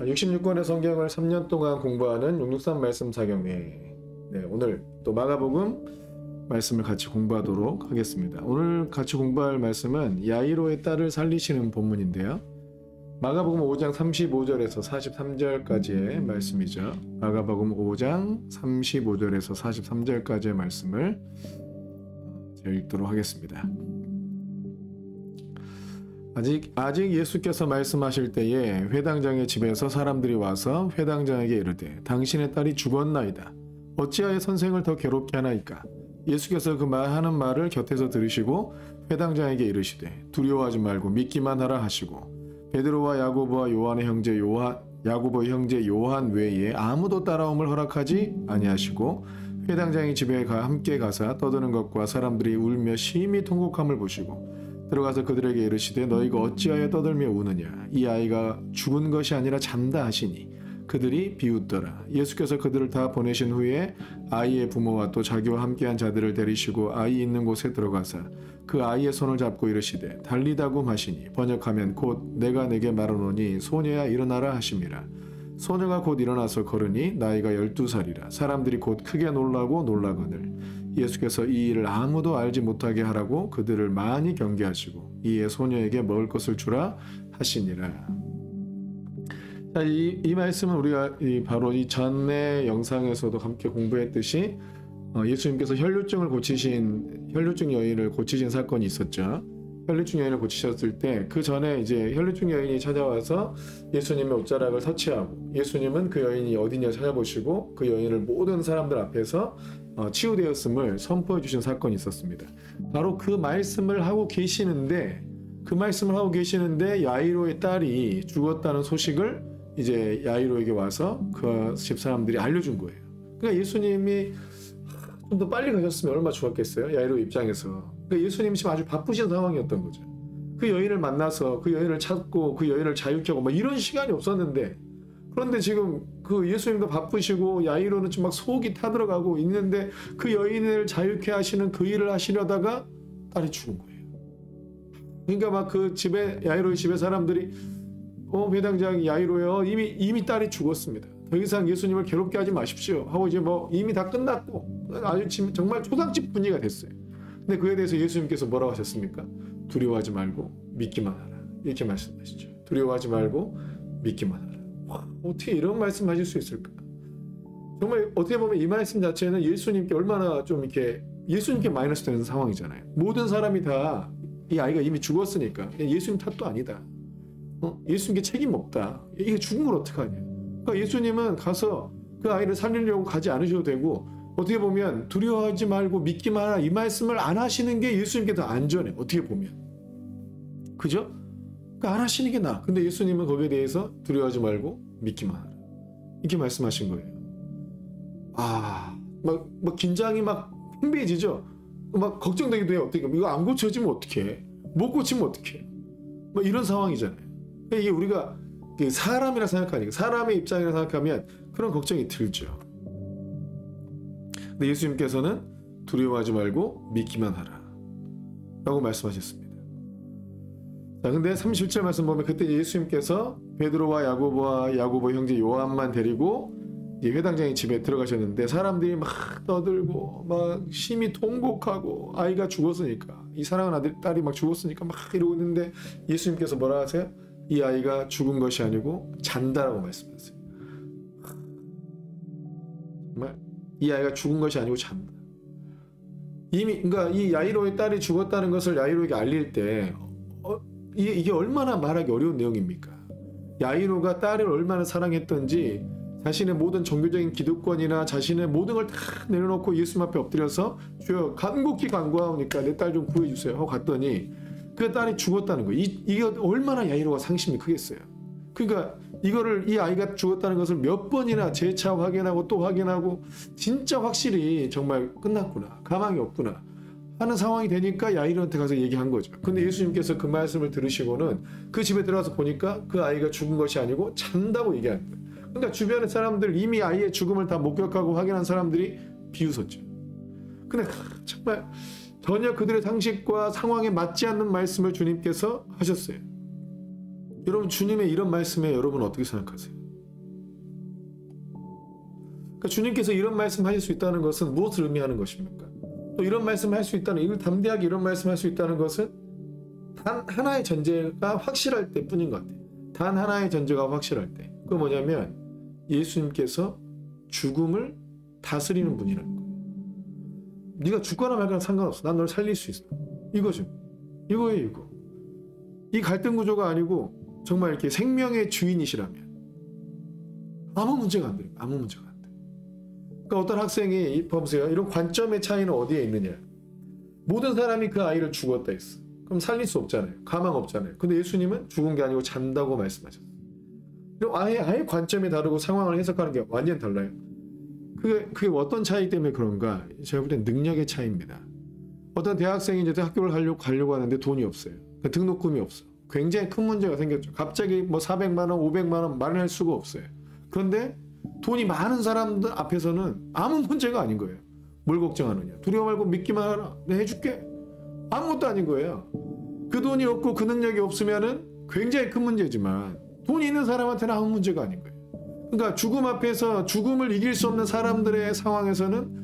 66권의 성경을 3년 동안 공부하는 663 말씀 사경회. 네, 오늘 또 마가복음 말씀을 같이 공부하도록 하겠습니다. 오늘 같이 공부할 말씀은 야이로의 딸을 살리시는 본문인데요. 마가복음 5장 35절에서 43절까지의 말씀이죠. 마가복음 5장 35절에서 43절까지의 말씀을 제가 읽도록 하겠습니다. 아직 예수께서 말씀하실 때에 회당장의 집에서 사람들이 와서 회당장에게 이르되 당신의 딸이 죽었나이다. 어찌하여 선생을 더 괴롭게 하나이까? 예수께서 그 하는 말을 곁에서 들으시고 회당장에게 이르시되 두려워하지 말고 믿기만 하라 하시고 베드로와 야고보와 요한의 형제 야고보의 형제 요한 외에 아무도 따라옴을 허락하지 아니하시고 회당장의 집에 함께 가사 떠드는 것과 사람들이 울며 심히 통곡함을 보시고 들어가서 그들에게 이르시되 너희가 어찌하여 떠들며 우느냐? 이 아이가 죽은 것이 아니라 잠다 하시니 그들이 비웃더라. 예수께서 그들을 다 보내신 후에 아이의 부모와 또 자기와 함께한 자들을 데리시고 아이 있는 곳에 들어가사 그 아이의 손을 잡고 이르시되 달리다굼 하시니 번역하면 곧 내가 내게 말하노니 소녀야 일어나라 하심이라. 소녀가 곧 일어나서 걸으니 나이가 12살이라. 사람들이 곧 크게 놀라고 놀라거늘 예수께서 이 일을 아무도 알지 못하게 하라고 그들을 많이 경계하시고 이에 소녀에게 먹을 것을 주라 하시니라. 자, 이 말씀은 우리가 바로 이 전의 영상에서도 함께 공부했듯이 예수님께서 혈류증 여인을 고치신 사건이 있었죠. 혈류증 여인을 고치셨을 때 그 전에 이제 혈류증 여인이 찾아와서 예수님의 옷자락을 터치하고 예수님은 그 여인이 어디냐 찾아보시고 그 여인을 모든 사람들 앞에서 치유되었음을 선포해 주신 사건이 있었습니다. 바로 그 말씀을 하고 계시는데 야이로의 딸이 죽었다는 소식을 이제 야이로에게 와서 그 집 사람들이 알려준 거예요. 그러니까 예수님이 좀 더 빨리 가셨으면 얼마나 좋았겠어요? 야이로 입장에서. 그러니까 예수님이 지금 아주 바쁘신 상황이었던 거죠. 그 여인을 만나서 그 여인을 찾고 그 여인을 자유케 하고 막 이런 시간이 없었는데, 그런데 지금 그 예수님도 바쁘시고 야이로는 지금 막 속이 타들어가고 있는데 그 여인을 자유케 하시는 그 일을 하시려다가 딸이 죽은 거예요. 그러니까 막 그 집에 야이로의 집에 사람들이 회당장 야이로요 이미 딸이 죽었습니다. 더 이상 예수님을 괴롭게 하지 마십시오 하고 이제 뭐 이미 다 끝났고 아주 정말 초상집 분위기가 됐어요. 근데 그에 대해서 예수님께서 뭐라고 하셨습니까? 두려워하지 말고 믿기만 하라 이렇게 말씀하시죠. 두려워하지 말고 믿기만 하라. 와, 어떻게 이런 말씀 하실 수 있을까? 정말 어떻게 보면 이 말씀 자체는 예수님께 얼마나 좀 이렇게 예수님께 마이너스 되는 상황이잖아요. 모든 사람이 다 이 아이가 이미 죽었으니까 예수님 탓도 아니다. 예수님께 책임 없다. 이게 죽은 걸 어떡하냐. 그러니까 예수님은 가서 그 아이를 살리려고 가지 않으셔도 되고 어떻게 보면 두려워하지 말고 믿기만 하라 이 말씀을 안 하시는 게 예수님께 더 안전해. 어떻게 보면. 그죠? 그러니까 안 하시는 게 나아. 근데 예수님은 거기에 대해서 두려워하지 말고 믿기만 하라. 이렇게 말씀하신 거예요. 막 긴장이 막 팽배해지죠? 막 걱정되기도 해요. 어떻게 이거 안 고쳐지면 어떡해? 못 고치면 어떡해? 막 이런 상황이잖아요. 이게 우리가 사람이라 생각하니까 사람의 입장이라 생각하면 그런 걱정이 들죠. 근데 예수님께서는 두려워하지 말고 믿기만 하라 라고 말씀하셨습니다. 자, 근데 37절 말씀 보면 그때 예수님께서 베드로와 야고보 형제 요한만 데리고 회당장의 집에 들어가셨는데 사람들이 막 떠들고 막 심히 통곡하고 아이가 죽었으니까 이 사랑하는 딸이 막 죽었으니까 막 이러고 있는데 예수님께서 뭐라 하세요? 이 아이가 죽은 것이 아니고 잔다라고 말씀하세요. 정말 이 아이가 죽은 것이 아니고 잔다. 그러니까 이 야이로의 딸이 죽었다는 것을 야이로에게 알릴 때 이게 얼마나 말하기 어려운 내용입니까? 야이로가 딸을 얼마나 사랑했던지 자신의 모든 종교적인 기득권이나 자신의 모든 걸 다 내려놓고 예수님 앞에 엎드려서 주여 간곡히 간구하오니까 내 딸 좀 구해주세요 하고 갔더니 그 딸이 죽었다는 거예요. 이게 얼마나 야이로가 상심이 크겠어요. 그러니까 이 아이가 죽었다는 것을 몇 번이나 재차 확인하고 또 확인하고 진짜 확실히 정말 끝났구나. 가망이 없구나 하는 상황이 되니까 야이로한테 가서 얘기한 거죠. 근데 예수님께서 그 말씀을 들으시고는 그 집에 들어가서 보니까 그 아이가 죽은 것이 아니고 잔다고 얘기하는 거예요. 그러니까 주변의 사람들 이미 아이의 죽음을 다 목격하고 확인한 사람들이 비웃었죠. 근데 정말 전혀 그들의 상식과 상황에 맞지 않는 말씀을 주님께서 하셨어요. 여러분 주님의 이런 말씀에 여러분 어떻게 생각하세요? 그러니까 주님께서 이런 말씀하실 수 있다는 것은 무엇을 의미하는 것입니까? 또 이런 말씀할 수 있다는, 이걸 담대하게 이런 말씀할 수 있다는 것은 단 하나의 전제가 확실할 때뿐인 것 같아요. 단 하나의 전제가 확실할 때. 그거 뭐냐면 예수님께서 죽음을 다스리는 분이라는 거예요. 네가 죽거나 말거나 상관없어. 난 널 살릴 수 있어. 이거죠. 이거예요, 이거. 이 갈등 구조가 아니고 정말 이렇게 생명의 주인이시라면 아무 문제가 안 돼요. 아무 문제가 안 돼. 그러니까 어떤 학생이 보세요. 이런 관점의 차이는 어디에 있느냐. 모든 사람이 그 아이를 죽었다 했어. 그럼 살릴 수 없잖아요. 가망 없잖아요. 근데 예수님은 죽은 게 아니고 잔다고 말씀하셨어요. 아예 관점이 다르고 상황을 해석하는 게 완전 달라요. 그게 어떤 차이 때문에 그런가? 제가 볼 땐 능력의 차이입니다. 어떤 대학생이 이제 학교를 가려고 하는데 돈이 없어요. 그러니까 등록금이 없어. 굉장히 큰 문제가 생겼죠. 갑자기 뭐 400만 원, 500만 원 마련할 수가 없어요. 그런데 돈이 많은 사람들 앞에서는 아무 문제가 아닌 거예요. 뭘 걱정하느냐. 두려워 말고 믿기만 하라. 내가 해줄게. 아무것도 아닌 거예요. 그 돈이 없고 그 능력이 없으면은 굉장히 큰 문제지만 돈이 있는 사람한테는 아무 문제가 아닌 거예요. 그러니까 죽음 앞에서 죽음을 이길 수 없는 사람들의 상황에서는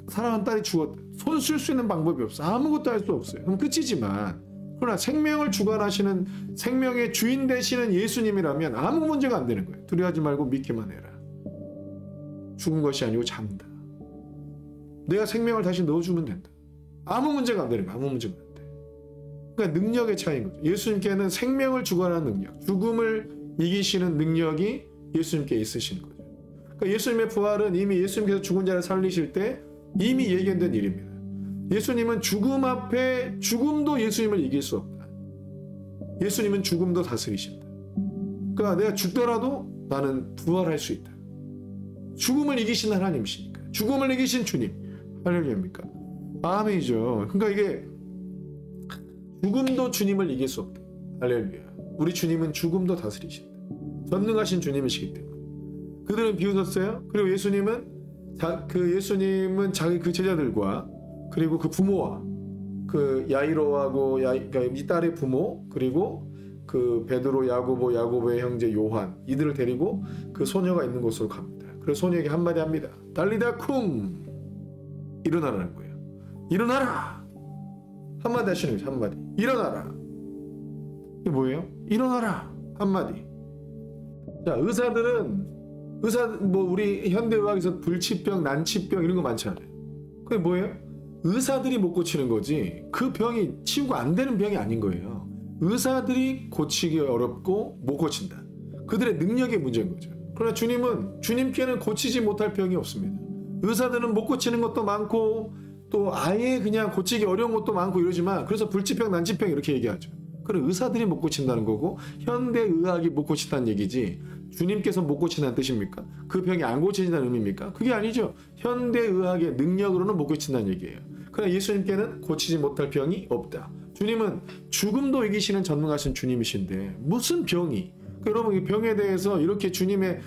사람 한 딸이 죽었다. 손 쓸 수 있는 방법이 없어. 아무것도 할 수 없어요. 그럼 끝이지만 그러나 생명을 주관하시는 생명의 주인 되시는 예수님이라면 아무 문제가 안 되는 거예요. 두려워하지 말고 믿기만 해라. 죽은 것이 아니고 잔다. 내가 생명을 다시 넣어주면 된다. 아무 문제가 안 되는 거예요. 아무 문제가 안 돼. 그러니까 능력의 차이인 거죠. 예수님께는 생명을 주관하는 능력, 죽음을 이기시는 능력이 예수님께 있으신 거죠. 그러니까 예수님의 부활은 이미 예수님께서 죽은 자를 살리실 때 이미 예견된 일입니다. 예수님은 죽음 앞에 죽음도 예수님을 이길 수 없다. 예수님은 죽음도 다스리신다. 그러니까 내가 죽더라도 나는 부활할 수 있다. 죽음을 이기신 하나님이시니까. 죽음을 이기신 주님. 할렐루야입니까? 아멘이죠. 그러니까 이게 죽음도 주님을 이길 수 없다. 할렐루야. 우리 주님은 죽음도 다스리신다. 전능하신 주님이시기 때문에. 그들은 비웃었어요. 그리고 예수님은 자기 그 제자들과 그리고 그 부모와 그 야이로하고 그러니까 이 딸의 부모 그리고 그 베드로, 야고보의 형제 요한 이들을 데리고 그 소녀가 있는 곳으로 갑니다. 그래서 소녀에게 한마디 합니다. 달리다 쿰 일어나라는 거예요. 일어나라. 한마디 하시는 거죠. 한마디. 일어나라. 이게 뭐예요? 일어나라. 한마디. 자, 우리 현대의학에서 불치병, 난치병 이런 거 많잖아요. 그게 뭐예요? 의사들이 못 고치는 거지 그 병이 치유가 안 되는 병이 아닌 거예요. 의사들이 고치기 어렵고 못 고친다. 그들의 능력의 문제인 거죠. 그러나 주님께는 고치지 못할 병이 없습니다. 의사들은 못 고치는 것도 많고 또 아예 그냥 고치기 어려운 것도 많고 이러지만 그래서 불치병, 난치병 이렇게 얘기하죠. 그래 의사들이 못 고친다는 거고 현대의학이 못 고친다는 얘기지 주님께서 못 고친다는 뜻입니까? 그 병이 안 고쳐진다는 의미입니까? 그게 아니죠. 현대의학의 능력으로는 못 고친다는 얘기예요. 그러나 예수님께는 고치지 못할 병이 없다. 주님은 죽음도 이기시는 전능하신 주님이신데 무슨 병이? 여러분 이 병에 대해서 이렇게 주님의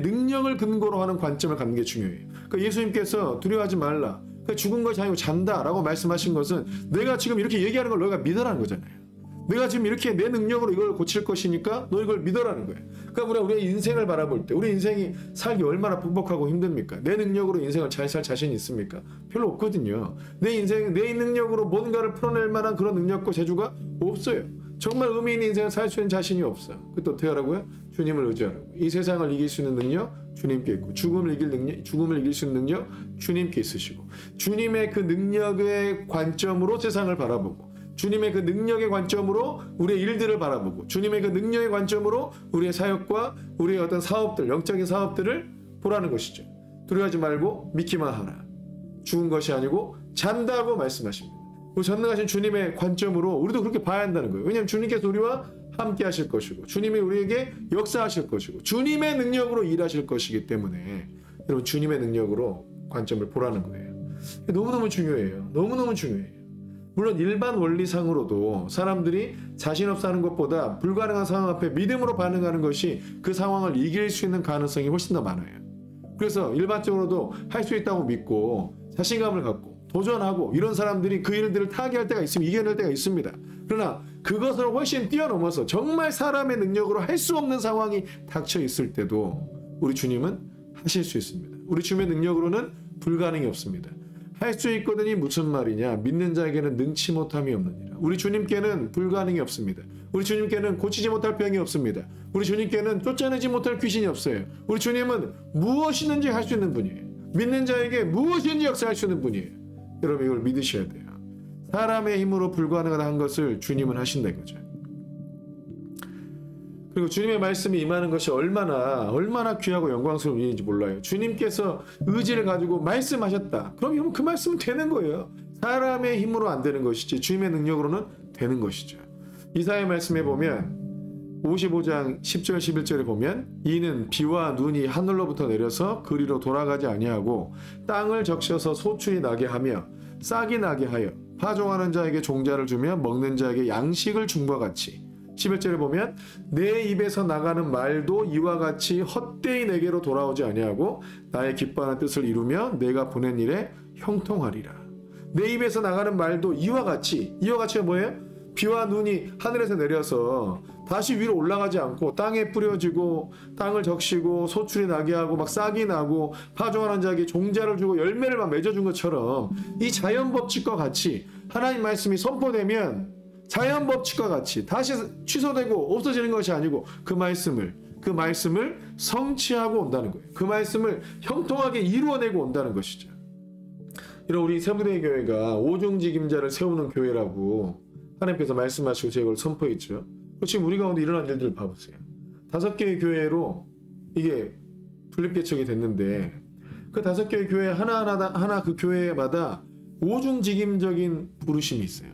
능력을 근거로 하는 관점을 갖는 게 중요해요. 그러니까 예수님께서 두려워하지 말라. 그러니까 죽은 것이 아니고 잔다라고 말씀하신 것은 내가 지금 이렇게 얘기하는 걸 너희가 믿으라는 거잖아요. 내가 지금 이렇게 내 능력으로 이걸 고칠 것이니까 너 이걸 믿어라는 거예요. 그러니까 우리의 인생을 바라볼 때 우리 인생이 살기 얼마나 뻑뻑하고 힘듭니까? 내 능력으로 인생을 잘 살 자신이 있습니까? 별로 없거든요. 내 능력으로 뭔가를 풀어낼 만한 그런 능력과 재주가 없어요. 정말 의미 있는 인생을 살 수 있는 자신이 없어. 그것도 어떻게 하라고요? 주님을 의지하라고. 이 세상을 이길 수 있는 능력 주님께 있고 죽음을 이길 수 있는 능력 주님께 있으시고 주님의 그 능력의 관점으로 세상을 바라보고 주님의 그 능력의 관점으로 우리의 일들을 바라보고 주님의 그 능력의 관점으로 우리의 사역과 우리의 어떤 사업들, 영적인 사업들을 보라는 것이죠. 두려워하지 말고 믿기만 하라. 죽은 것이 아니고 잔다고 말씀하십니다. 전능하신 주님의 관점으로 우리도 그렇게 봐야 한다는 거예요. 왜냐하면 주님께서 우리와 함께 하실 것이고 주님이 우리에게 역사하실 것이고 주님의 능력으로 일하실 것이기 때문에 여러분 주님의 능력으로 관점을 보라는 거예요. 너무너무 중요해요. 너무너무 중요해요. 물론 일반 원리상으로도 사람들이 자신 없어 하는 것보다 불가능한 상황 앞에 믿음으로 반응하는 것이 그 상황을 이길 수 있는 가능성이 훨씬 더 많아요. 그래서 일반적으로도 할 수 있다고 믿고 자신감을 갖고 도전하고 이런 사람들이 그 일들을 타개할 때가 있으면 이겨낼 때가 있습니다. 그러나 그것을 훨씬 뛰어넘어서 정말 사람의 능력으로 할 수 없는 상황이 닥쳐 있을 때도 우리 주님은 하실 수 있습니다. 우리 주님의 능력으로는 불가능이 없습니다. 할 수 있거든이 무슨 말이냐? 믿는 자에게는 능치 못함이 없느니라. 우리 주님께는 불가능이 없습니다. 우리 주님께는 고치지 못할 병이 없습니다. 우리 주님께는 쫓아내지 못할 귀신이 없어요. 우리 주님은 무엇이든지 할 수 있는 분이에요. 믿는 자에게 무엇이든지 역사할 수 있는 분이에요. 여러분 이걸 믿으셔야 돼요. 사람의 힘으로 불가능한 것을 주님은 하신다 이거죠. 그리고 주님의 말씀이 임하는 것이 얼마나 귀하고 영광스러운 일인지 몰라요. 주님께서 의지를 가지고 말씀하셨다. 그럼 그 말씀은 되는 거예요. 사람의 힘으로 안 되는 것이지 주님의 능력으로는 되는 것이죠. 이사야 말씀에 보면 55장 10절 11절에 보면 이는 비와 눈이 하늘로부터 내려서 그리로 돌아가지 아니하고 땅을 적셔서 소출이 나게 하며 싹이 나게 하여 파종하는 자에게 종자를 주며 먹는 자에게 양식을 줌과 같이 11절에 보면 내 입에서 나가는 말도 이와 같이 헛되이 내게로 돌아오지 아니하고 나의 기뻐하는 뜻을 이루며 내가 보낸 일에 형통하리라. 내 입에서 나가는 말도 이와 같이가 뭐예요? 비와 눈이 하늘에서 내려서 다시 위로 올라가지 않고 땅에 뿌려지고 땅을 적시고 소출이 나게 하고 막 싹이 나고 파종하는 자에게 종자를 주고 열매를 막 맺어준 것처럼 이 자연법칙과 같이 하나님 말씀이 선포되면 자연법칙과 같이 다시 취소되고 없어지는 것이 아니고 그 말씀을 성취하고 온다는 거예요. 그 말씀을 형통하게 이루어내고 온다는 것이죠. 이런 우리 세부대 교회가 오중직임자를 세우는 교회라고 하나님께서 말씀하시고 제가 이걸 선포했죠. 지금 우리 가운데 일어난 일들을 봐보세요. 5개의 교회로 이게 분립개척이 됐는데 그 5개의 교회 하나 그 교회마다 오중직임적인 부르심이 있어요.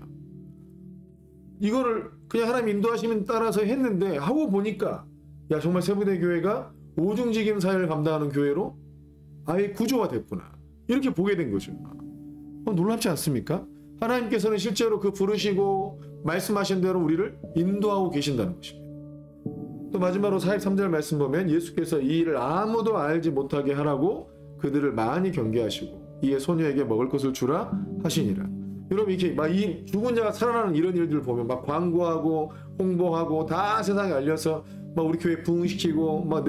이거를 그냥 하나님 인도하시면 따라서 했는데 하고 보니까 야 정말 세부대 교회가 오중직임 사회를 감당하는 교회로 아예 구조가 됐구나. 이렇게 보게 된 거죠. 놀랍지 않습니까? 하나님께서는 실제로 그 부르시고 말씀하신 대로 우리를 인도하고 계신다는 것입니다. 또 마지막으로 43절 말씀 보면 예수께서 이 일을 아무도 알지 못하게 하라고 그들을 많이 경계하시고 이에 소녀에게 먹을 것을 주라 하시니라. 여러분 이렇게 막 이 죽은 자가 살아나는 이런 일들을 보면 막 광고하고 홍보하고 다 세상에 알려서 막 우리 교회 부흥시키고 막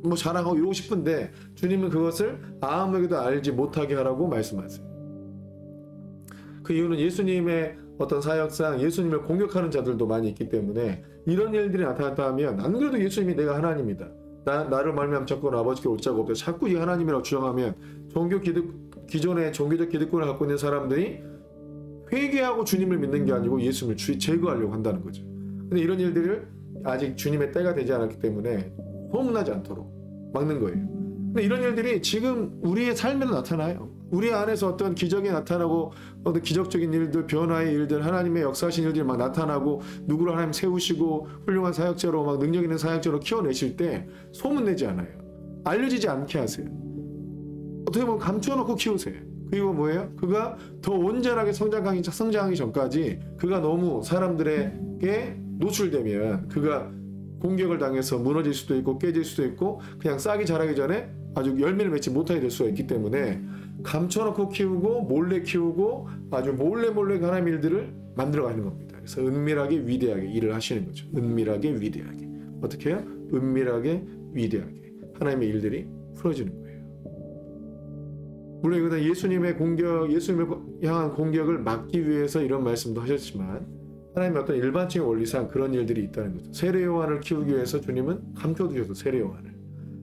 뭐 자랑하고 이러고 싶은데 주님은 그것을 아무에게도 알지 못하게 하라고 말씀하세요. 그 이유는 예수님의 어떤 사역상 예수님을 공격하는 자들도 많이 있기 때문에 이런 일들이 나타났다 하면 안 그래도 예수님이 내가 하나님이다. 나를 말미암아 자꾸 아버지께 올 자가 없다. 자꾸 이 하나님이라고 주장하면 기존의 종교적 기득권을 갖고 있는 사람들이 회개하고 주님을 믿는 게 아니고 예수님을 제거하려고 한다는 거죠. 근데 이런 일들을 아직 주님의 때가 되지 않았기 때문에 소문나지 않도록 막는 거예요. 근데 이런 일들이 지금 우리의 삶에도 나타나요. 우리 안에서 어떤 기적이 나타나고 어떤 기적적인 일들, 변화의 일들, 하나님의 역사하신 일들이 막 나타나고 누구를 하나님 세우시고 훌륭한 사역자로 막 능력 있는 사역자로 키워내실 때 소문내지 않아요. 알려지지 않게 하세요. 어떻게 보면 감추어놓고 키우세요. 그리고 뭐예요? 그가 더 온전하게 성장하기 전까지 그가 너무 사람들에게 노출되면 그가 공격을 당해서 무너질 수도 있고 깨질 수도 있고 그냥 싹이 자라기 전에 아주 열매를 맺지 못하게 될 수가 있기 때문에 감춰놓고 키우고 몰래 키우고 아주 몰래 하나님의 일들을 만들어가는 겁니다. 그래서 은밀하게 위대하게 일을 하시는 거죠. 은밀하게 위대하게. 어떻게 해요? 은밀하게 위대하게 하나님의 일들이 풀어지는 거예요. 물론 이거는 예수님을 향한 공격을 막기 위해서 이런 말씀도 하셨지만 하나님의 어떤 일반적인 원리상 그런 일들이 있다는 거죠. 세례 요한을 키우기 위해서 주님은 감춰두셔서 세례 요한을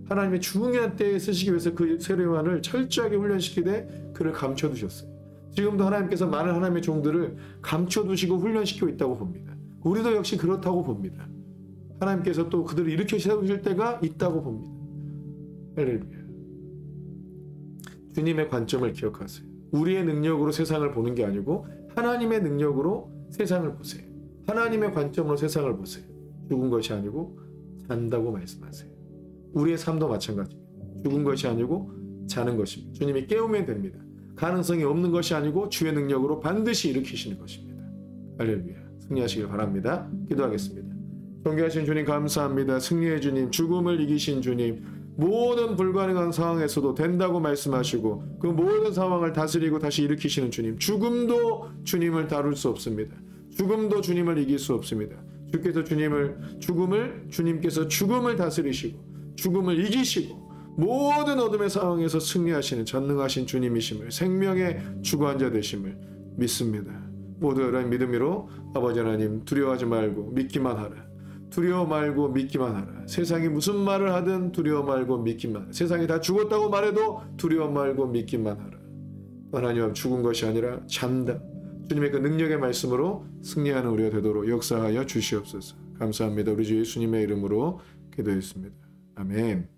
하나님의 중요한 때에 쓰시기 위해서 그 세례 요한을 철저하게 훈련시키되 그를 감춰두셨어요. 지금도 하나님께서 많은 하나님의 종들을 감춰두시고 훈련시키고 있다고 봅니다. 우리도 역시 그렇다고 봅니다. 하나님께서 또 그들을 일으켜 세우실 때가 있다고 봅니다. 할렐루야. 주님의 관점을 기억하세요. 우리의 능력으로 세상을 보는 게 아니고 하나님의 능력으로 세상을 보세요. 하나님의 관점으로 세상을 보세요. 죽은 것이 아니고 잔다고 말씀하세요. 우리의 삶도 마찬가지입니다. 죽은 것이 아니고 자는 것입니다. 주님이 깨우면 됩니다. 가능성이 없는 것이 아니고 주의 능력으로 반드시 일으키시는 것입니다. 할렐루야. 승리하시길 바랍니다. 기도하겠습니다. 존귀하신 주님 감사합니다. 승리의 주님, 죽음을 이기신 주님, 모든 불가능한 상황에서도 된다고 말씀하시고 그 모든 상황을 다스리고 다시 일으키시는 주님, 죽음도 주님을 다룰 수 없습니다. 죽음도 주님을 이길 수 없습니다. 주님께서 죽음을 다스리시고 죽음을 이기시고 모든 어둠의 상황에서 승리하시는 전능하신 주님이심을, 생명의 주관자 되심을 믿습니다. 모두 이런 믿음으로 아버지 하나님 두려워하지 말고 믿기만 하라. 두려워 말고 믿기만 하라. 세상이 무슨 말을 하든 두려워 말고 믿기만 하라. 세상이 다 죽었다고 말해도 두려워 말고 믿기만 하라. 하나님 앞 죽은 것이 아니라 잠다. 주님의 그 능력의 말씀으로 승리하는 우리가 되도록 역사하여 주시옵소서. 감사합니다. 우리 주 예수님의 이름으로 기도했습니다. 아멘.